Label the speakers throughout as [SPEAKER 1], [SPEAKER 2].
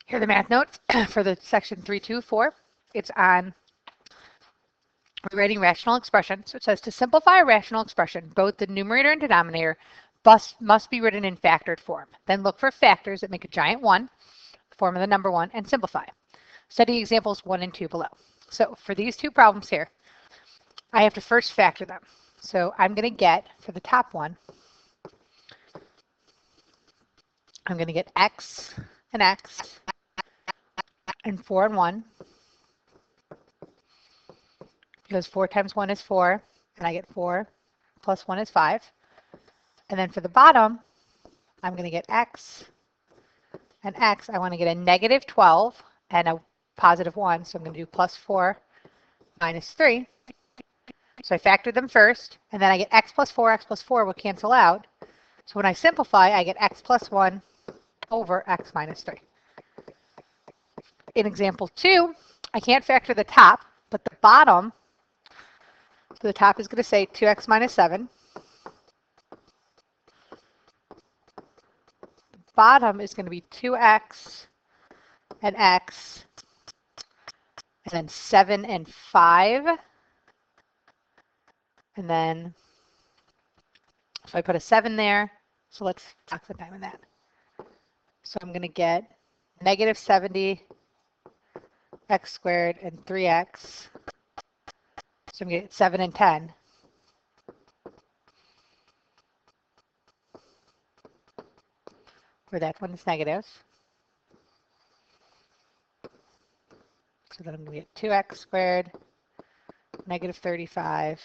[SPEAKER 1] Here are the math notes for the section 324. It's on rewriting rational expressions. So it says to simplify a rational expression, both the numerator and denominator must be written in factored form. Then look for factors that make a giant 1, form of the number 1, and simplify. Study examples 1 and 2 below. So for these two problems here, I have to first factor them. So I'm going to get, for the top one, I'm going to get x and 4 and 1, because 4 times 1 is 4, and I get 4 plus 1 is 5. And then for the bottom, I'm going to get x and x. I want to get a negative 12 and a positive 1, so I'm going to do plus 4 minus 3. So I factored them first, and then I get x plus 4 will cancel out. So when I simplify, I get x plus 1 over x minus 3. In example 2, I can't factor the top, but the bottom, so the top is going to say 2x minus 7. The bottom is going to be 2x and x, and then 7 and 5. And then, so I put a 7 there, so let's talk some time in that. So I'm going to get negative 70 x squared and 3x. So I'm going to get 7 and 10. Where that one is negative. So then I'm going to get 2x squared, negative 35.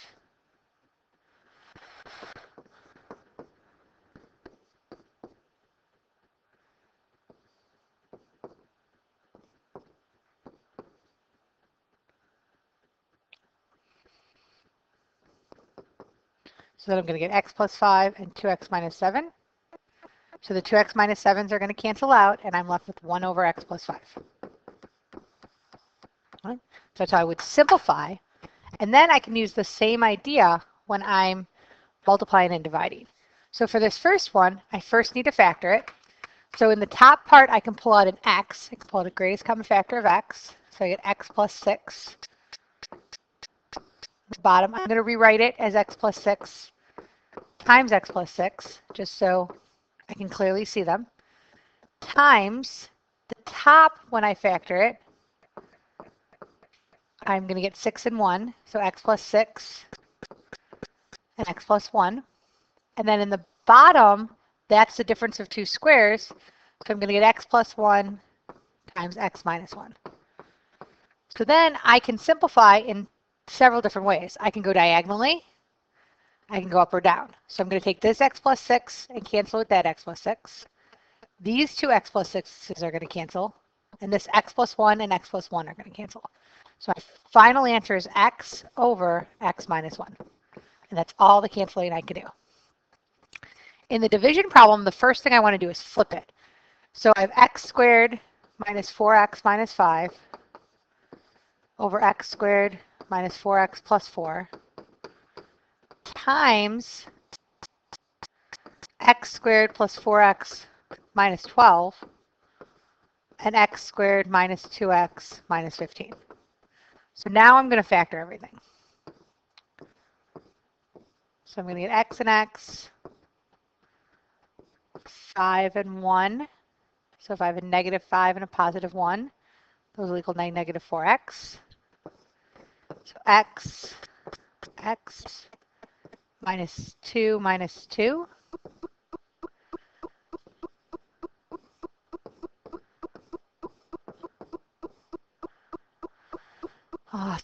[SPEAKER 1] So then I'm going to get x plus 5 and 2x minus 7. So the 2x minus 7s are going to cancel out, and I'm left with 1 over x plus 5. Right? So that's how I would simplify. And then I can use the same idea when I'm multiplying and dividing. So for this first one, I first need to factor it. So in the top part, I can pull out an x. I can pull out a greatest common factor of x. So I get x plus 6. The bottom, I'm going to rewrite it as x plus 6 times x plus 6, just so I can clearly see them, times the top when I factor it. I'm going to get 6 and 1, so x plus 6 and x plus 1. And then in the bottom, that's the difference of two squares, so I'm going to get x plus 1 times x minus 1. So then I can simplify in several different ways. I can go diagonally. I can go up or down. So I'm going to take this x plus 6 and cancel with that x plus 6. These two x plus 6s are going to cancel. And this x plus 1 and x plus 1 are going to cancel. So my final answer is x over x minus 1. And that's all the canceling I can do. In the division problem, the first thing I want to do is flip it. So I have x squared minus 4x minus 5 over x squared minus 4x plus 4 times x squared plus 4x minus 12 and x squared minus 2x minus 15. So now I'm going to factor everything. So I'm going to get x and x, 5 and 1. So if I have a negative 5 and a positive 1, those will equal negative 4x. So x minus 2 minus 2. Let's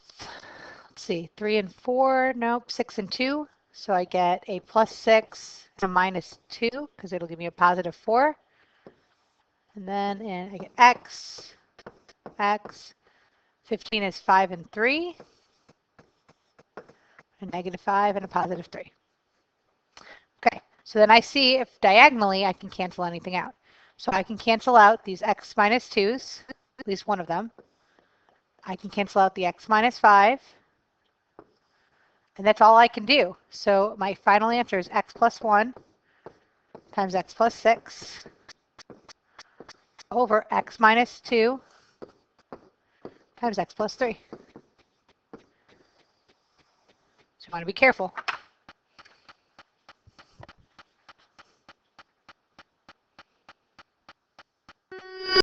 [SPEAKER 1] see, 3 and 4, nope, 6 and 2. So I get a plus 6 and a minus 2 because it'll give me a positive 4. And then I get x, 15 is 5 and 3, a negative 5 and a positive 3. Okay, so then I see if diagonally I can cancel anything out. So I can cancel out these x minus 2's, at least one of them. I can cancel out the x minus 5. And that's all I can do. So my final answer is x plus 1 times x plus 6 over x minus 2 times x plus 3. So you want to be careful.